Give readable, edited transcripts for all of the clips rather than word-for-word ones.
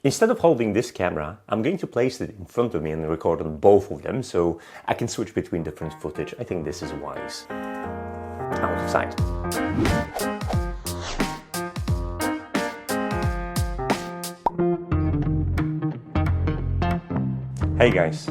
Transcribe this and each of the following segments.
Instead of holding this camera, I'm going to place it in front of me and record on both of them so I can switch between different footage. I think this is wise. Out of sight. Hey guys,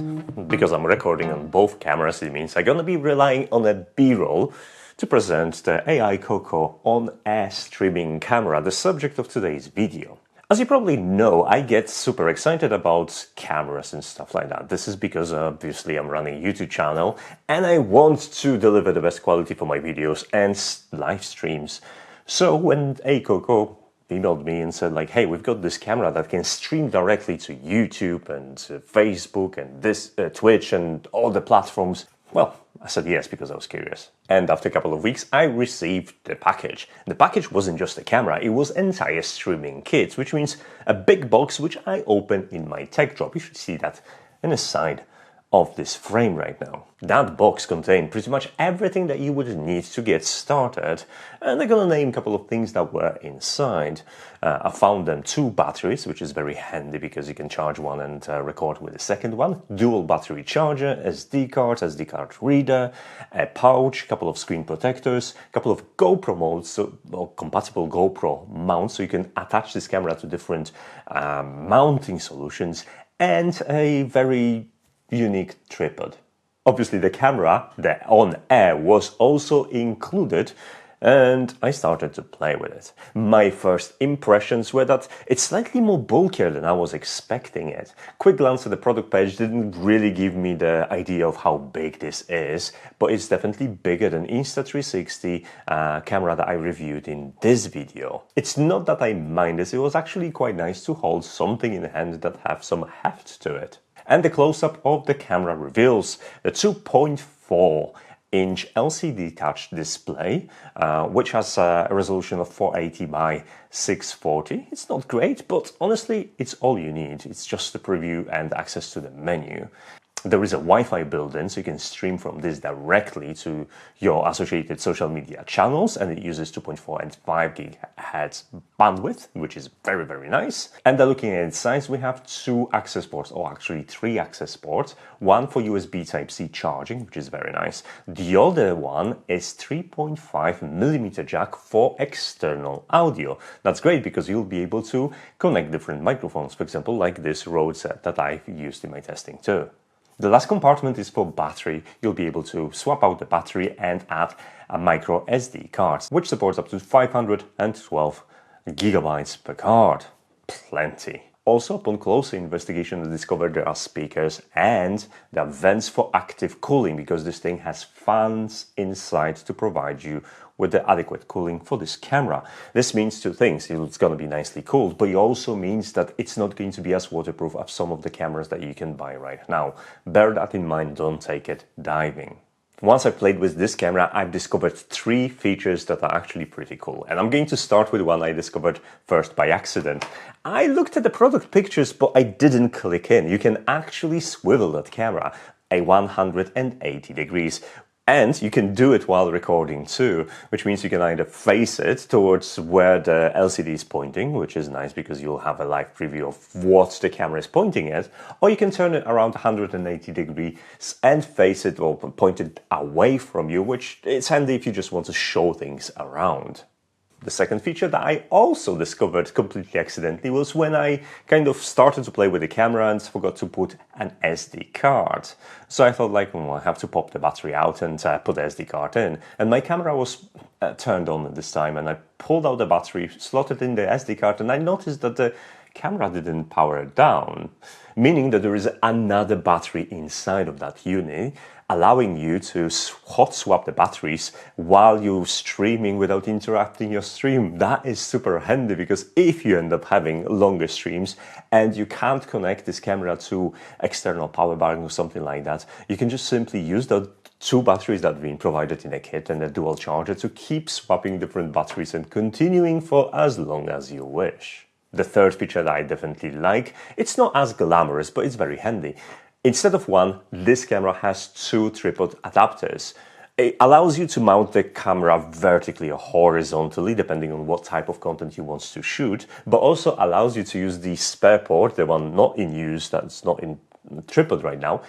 because I'm recording on both cameras, it means I'm gonna be relying on a B-roll to present the AIcoco onAir streaming camera, the subject of today's video. As you probably know, I get super excited about cameras and stuff like that. This is because obviously I'm running a YouTube channel and I want to deliver the best quality for my videos and live streams. So when AIcoco emailed me and said like, hey, we've got this camera that can stream directly to YouTube and Facebook and this Twitch and all the platforms, well, I said yes because I was curious. And after a couple of weeks, I received the package. The package wasn't just a camera, it was entire streaming kit, which means a big box which I open in my tech drop. You should see that in the side of this frame right now. That box contained pretty much everything that you would need to get started, and I'm gonna name a couple of things that were inside. I found them 2 batteries, which is very handy because you can charge one and record with the second one, dual battery charger, SD card reader, a pouch, a couple of screen protectors, a couple of GoPro mounts, or compatible GoPro mounts, so you can attach this camera to different mounting solutions, and a very unique tripod. Obviously the camera, the onAir, was also included and I started to play with it. My first impressions were that it's slightly more bulkier than I was expecting it. Quick glance at the product page didn't really give me the idea of how big this is, but it's definitely bigger than Insta360 camera that I reviewed in this video. It's not that I mind this, it was actually quite nice to hold something in hand that have some heft to it. And the close-up of the camera reveals the 2.4-inch LCD touch display, which has a resolution of 480 by 640. It's not great, but honestly, it's all you need. It's just the preview and access to the menu. There is a Wi-Fi built-in, so you can stream from this directly to your associated social media channels, and it uses 2.4 and 5 gigahertz bandwidth, which is very, very nice. And then looking at its size, we have 2 access ports, or actually 3 access ports. One for USB Type-C charging, which is very nice. The other one is 3.5mm jack for external audio. That's great because you'll be able to connect different microphones, for example, like this Rode set that I've used in my testing too. The last compartment is for battery. You'll be able to swap out the battery and add a micro SD card, which supports up to 512 gigabytes per card. Plenty. Also, upon closer investigation, I discovered there are speakers and there are vents for active cooling because this thing has fans inside to provide you with the adequate cooling for this camera. This means 2 things. It's going to be nicely cooled, but it also means that it's not going to be as waterproof as some of the cameras that you can buy right now. Bear that in mind, don't take it diving. Once I've played with this camera, I've discovered 3 features that are actually pretty cool. And I'm going to start with one I discovered first by accident. I looked at the product pictures, but I didn't click in. You can actually swivel that camera a 180 degrees. And you can do it while recording too, which means you can either face it towards where the LCD is pointing, which is nice because you'll have a live preview of what the camera is pointing at, or you can turn it around 180 degrees and face it or point it away from you, which is handy if you just want to show things around. The second feature that I also discovered completely accidentally was when I kind of started to play with the camera and forgot to put an SD card. So I thought like, well, I have to pop the battery out and put the SD card in. And my camera was turned on at this time and I pulled out the battery, slotted in the SD card, and I noticed that the camera didn't power down, meaning that there is another battery inside of that unit, allowing you to hot swap the batteries while you're streaming without interrupting your stream. That is super handy because if you end up having longer streams and you can't connect this camera to external power bank or something like that, you can just simply use the 2 batteries that have been provided in a kit and a dual charger to keep swapping different batteries and continuing for as long as you wish. The third feature that I definitely like, it's not as glamorous, but it's very handy. Instead of one, this camera has 2 tripod adapters. It allows you to mount the camera vertically or horizontally, depending on what type of content you want to shoot, but also allows you to use the spare port, the one not in use, that's not in tripod right now,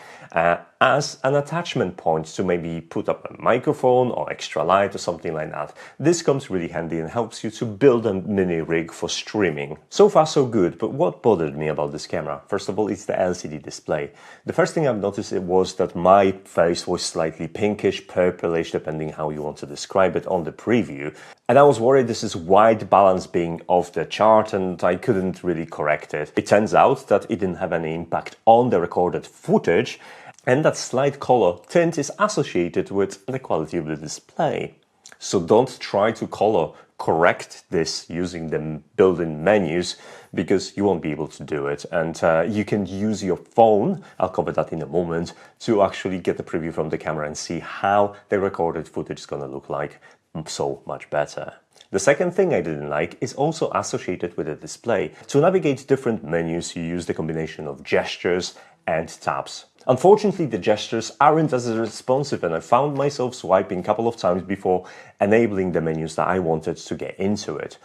as an attachment point to maybe put up a microphone or extra light or something like that. This comes really handy and helps you to build a mini rig for streaming. So far so good, but what bothered me about this camera? First of all, it's the LCD display. The first thing I've noticed was that my face was slightly pinkish, purplish, depending how you want to describe it on the preview. And I was worried this is white balance being off the chart and I couldn't really correct it. It turns out that it didn't have any impact on the recorded footage, and that slight color tint is associated with the quality of the display. So don't try to color correct this using the built-in menus, because you won't be able to do it. And you can use your phone, I'll cover that in a moment, to actually get the preview from the camera and see how the recorded footage is going to look like so much better. The second thing I didn't like is also associated with the display. To navigate different menus, you use the combination of gestures and taps. Unfortunately, the gestures aren't as responsive, and I found myself swiping a couple of times before enabling the menus that I wanted to get into it.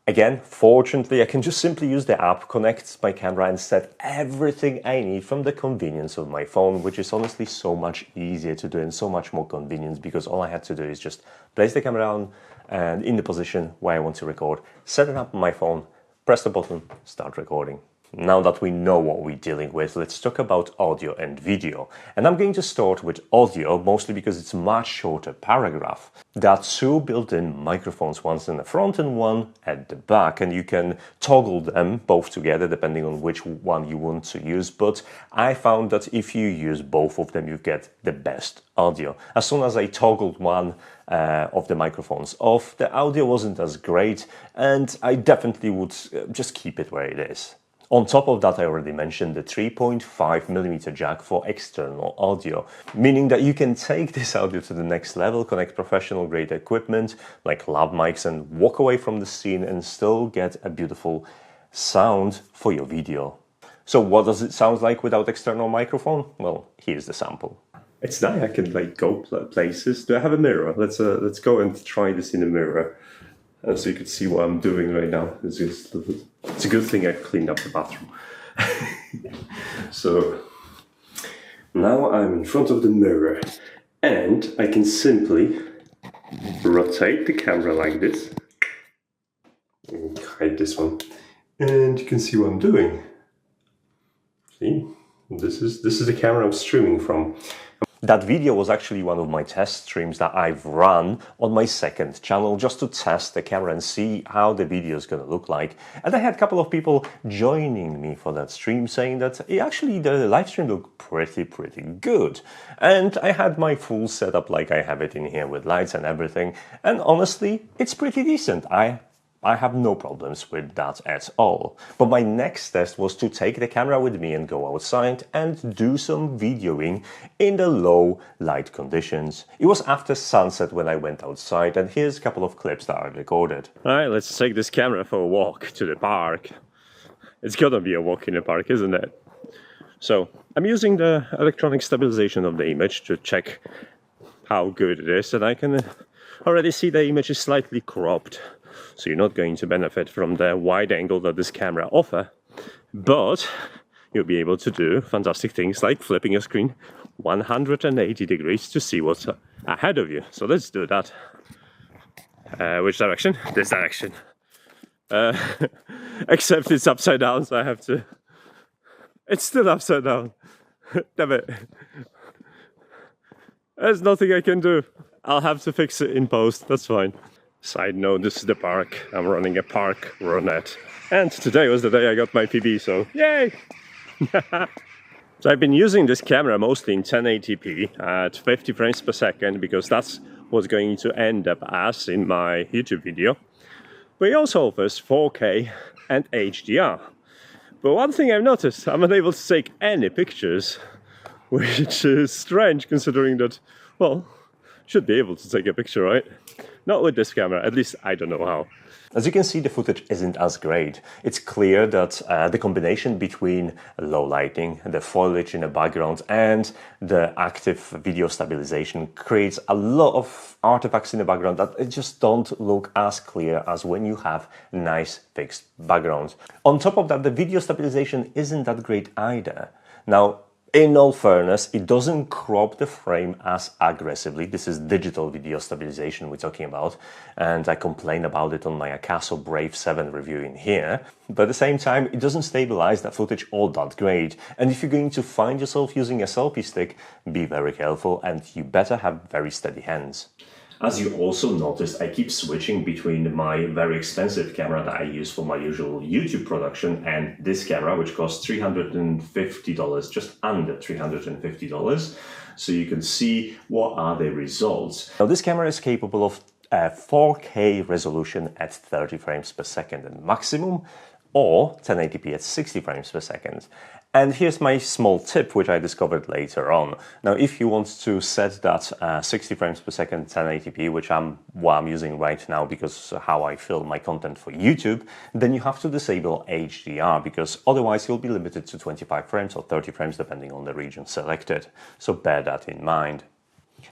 Again, fortunately, I can just simply use the app, connect my camera and set everything I need from the convenience of my phone, which is honestly so much easier to do and so much more convenient, because all I had to do is just place the camera on and in the position where I want to record, set it up on my phone, press the button, start recording. Now that we know what we're dealing with, let's talk about audio and video. And I'm going to start with audio, mostly because it's a much shorter paragraph. There are two built-in microphones, one in the front and one at the back, and you can toggle them both together depending on which one you want to use. But I found that if you use both of them, you get the best audio. As soon as I toggled one of the microphones off, the audio wasn't as great, and I definitely would just keep it where it is. On top of that, I already mentioned the 3.5mm jack for external audio, meaning that you can take this audio to the next level, connect professional grade equipment like lab mics and walk away from the scene and still get a beautiful sound for your video. So what does it sound like without external microphone? Well, here's the sample. It's nice, I can go places. Do I have a mirror? Let's go and try this in a mirror. So you can see what I'm doing right now. It's a good thing I cleaned up the bathroom. So now I'm in front of the mirror and I can simply rotate the camera like this. Hide this one. And you can see what I'm doing. See? This is the camera I'm streaming from. That video was actually one of my test streams that I've run on my second channel just to test the camera and see how the video is going to look like. And I had a couple of people joining me for that stream saying that actually the live stream looked pretty good. And I had my full setup like I have it in here with lights and everything. And honestly, it's pretty decent. I have no problems with that at all. But my next test was to take the camera with me and go outside and do some videoing in the low light conditions. It was after sunset when I went outside, and here's a couple of clips that I recorded. Alright, let's take this camera for a walk to the park. It's gonna be a walk in the park, isn't it? So, I'm using the electronic stabilization of the image to check how good it is, and I can already see the image is slightly cropped. So you're not going to benefit from the wide angle that this camera offers, but you'll be able to do fantastic things like flipping your screen 180 degrees to see what's ahead of you. So let's do that. Which direction? This direction. Except it's upside down, so I have to... It's still upside down. Damn it. There's nothing I can do. I'll have to fix it in post, that's fine. Side note, this is the park. I'm running a park runette. And today was the day I got my PB, so yay! So I've been using this camera mostly in 1080p at 50 frames per second because that's what's going to end up as in my YouTube video. But it also offers 4K and HDR. But one thing I've noticed, I'm unable to take any pictures, which is strange considering that, well, should be able to take a picture, right? Not with this camera, at least I don't know how. As you can see, the footage isn't as great. It's clear that the combination between low lighting, the foliage in the background, and the active video stabilization creates a lot of artifacts in the background that just don't look as clear as when you have nice fixed background. On top of that, the video stabilization isn't that great either. Now, in all fairness, it doesn't crop the frame as aggressively. This is digital video stabilization we're talking about, and I complain about it on my AIcoco Brave 7 review in here. But at the same time, it doesn't stabilize that footage all that great. And if you're going to find yourself using a selfie stick, be very careful, and you better have very steady hands. As you also noticed, I keep switching between my very expensive camera that I use for my usual YouTube production and this camera, which costs $350, just under $350. So you can see what are the results. Now, this camera is capable of 4K resolution at 30 frames per second and maximum, or 1080p at 60 frames per second. And here's my small tip, which I discovered later on. Now, if you want to set that 60 frames per second 1080p, which what I'm using right now because how I film my content for YouTube, then you have to disable HDR, because otherwise you'll be limited to 25 frames or 30 frames depending on the region selected. So bear that in mind.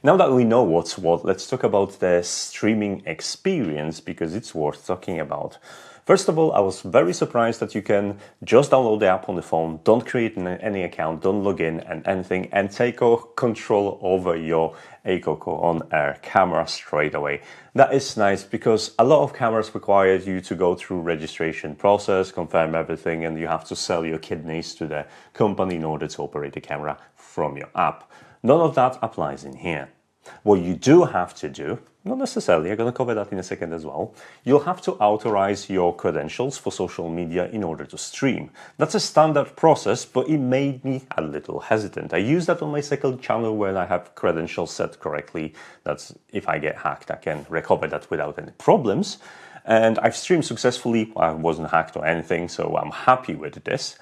Now that we know what's what, let's talk about the streaming experience, because it's worth talking about. First of all, I was very surprised that you can just download the app on the phone, don't create any account, don't log in and anything, and take control over your AIcoco onAir camera straight away. That is nice, because a lot of cameras require you to go through registration process, confirm everything, and you have to sell your kidneys to the company in order to operate the camera from your app. None of that applies in here. What you do have to do, not necessarily, I'm going to cover that in a second as well, you'll have to authorize your credentials for social media in order to stream. That's a standard process, but it made me a little hesitant. I use that on my second channel where I have credentials set correctly. That's if I get hacked, I can recover that without any problems. And I've streamed successfully. I wasn't hacked or anything, so I'm happy with this.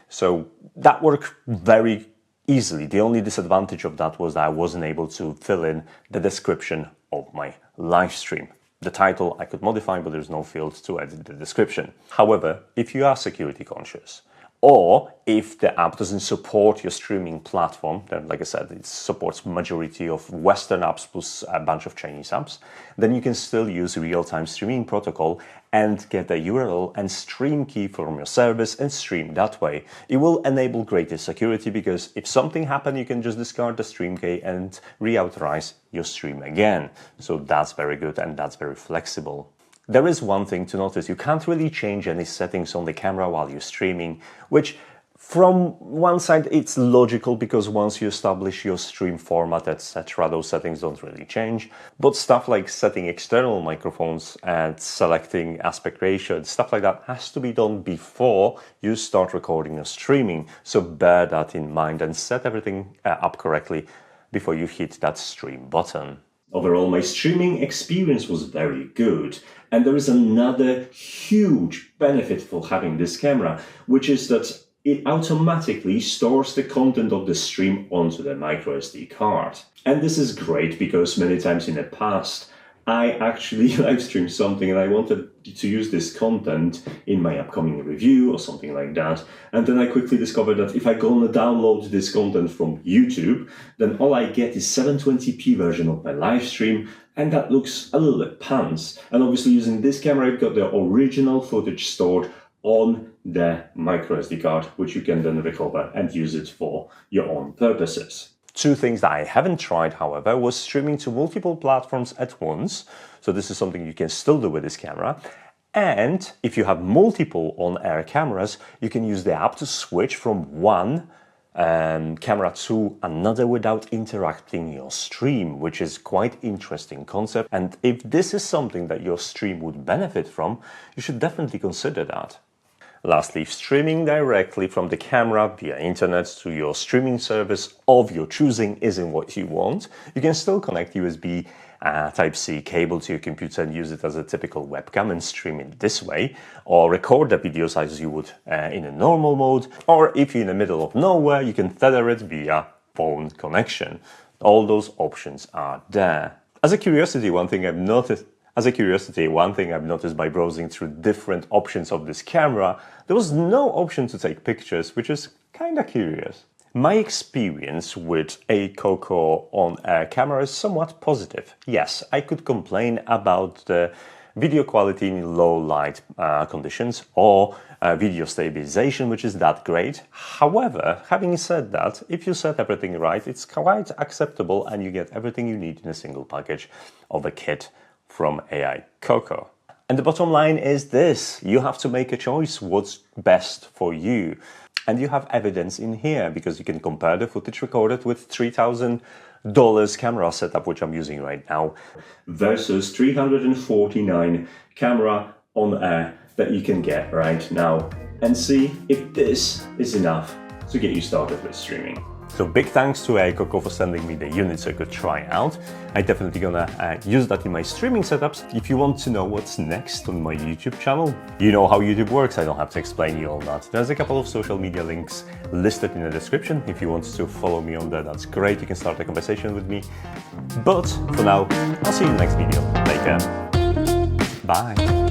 So that worked very easily. The only disadvantage of that was that I wasn't able to fill in the description of my live stream. The title I could modify, but there's no field to edit the description. However, if you are security conscious, or if the app doesn't support your streaming platform, then like I said, it supports majority of Western apps plus a bunch of Chinese apps, then you can still use real-time streaming protocol and get a URL and stream key from your service and stream that way. It will enable greater security, because if something happens, you can just discard the stream key and reauthorize your stream again. So that's very good and that's very flexible. There is one thing to notice. You can't really change any settings on the camera while you're streaming, which from one side it's logical, because once you establish your stream format, etc., those settings don't really change. But stuff like setting external microphones and selecting aspect ratio and stuff like that has to be done before you start recording or streaming. So bear that in mind and set everything up correctly before you hit that stream button. Overall, my streaming experience was very good. And there is another huge benefit for having this camera, which is that it automatically stores the content of the stream onto the microSD card. And this is great, because many times in the past, I actually live streamed something and I wanted to use this content in my upcoming review or something like that. And then I quickly discovered that if I go and download this content from YouTube, then all I get is 720p version of my live stream, and that looks a little bit pants. And obviously using this camera, I've got the original footage stored on the microSD card, which you can then recover and use it for your own purposes. Two things that I haven't tried, however, was streaming to multiple platforms at once. So this is something you can still do with this camera. And if you have multiple onAir cameras, you can use the app to switch from one camera to another without interrupting your stream, which is quite interesting concept. And if this is something that your stream would benefit from, you should definitely consider that. Lastly, streaming directly from the camera via internet to your streaming service of your choosing isn't what you want. You can still connect USB Type-C cable to your computer and use it as a typical webcam and stream it this way, or record the videos as you would in a normal mode, or if you're in the middle of nowhere, you can tether it via phone connection. All those options are there. As a curiosity, one thing I've noticed As a curiosity, one thing I've noticed by browsing through different options of this camera, there was no option to take pictures, which is kinda curious. My experience with AIcoco onAir camera is somewhat positive. Yes, I could complain about the video quality in low light conditions or video stabilization, which is that great. However, having said that, if you set everything right, it's quite acceptable and you get everything you need in a single package of a kit from AIcoco. And the bottom line is this: you have to make a choice what's best for you. And you have evidence in here because you can compare the footage recorded with $3,000 camera setup, which I'm using right now, versus $349 camera onAir that you can get right now, and see if this is enough to get you started with streaming. So big thanks to AIcoco for sending me the unit so I could try out. I'm definitely gonna use that in my streaming setups. If you want to know what's next on my YouTube channel, you know how YouTube works, I don't have to explain you all that. There's a couple of social media links listed in the description. If you want to follow me on there, that's great. You can start a conversation with me. But for now, I'll see you in the next video. Take care. Bye.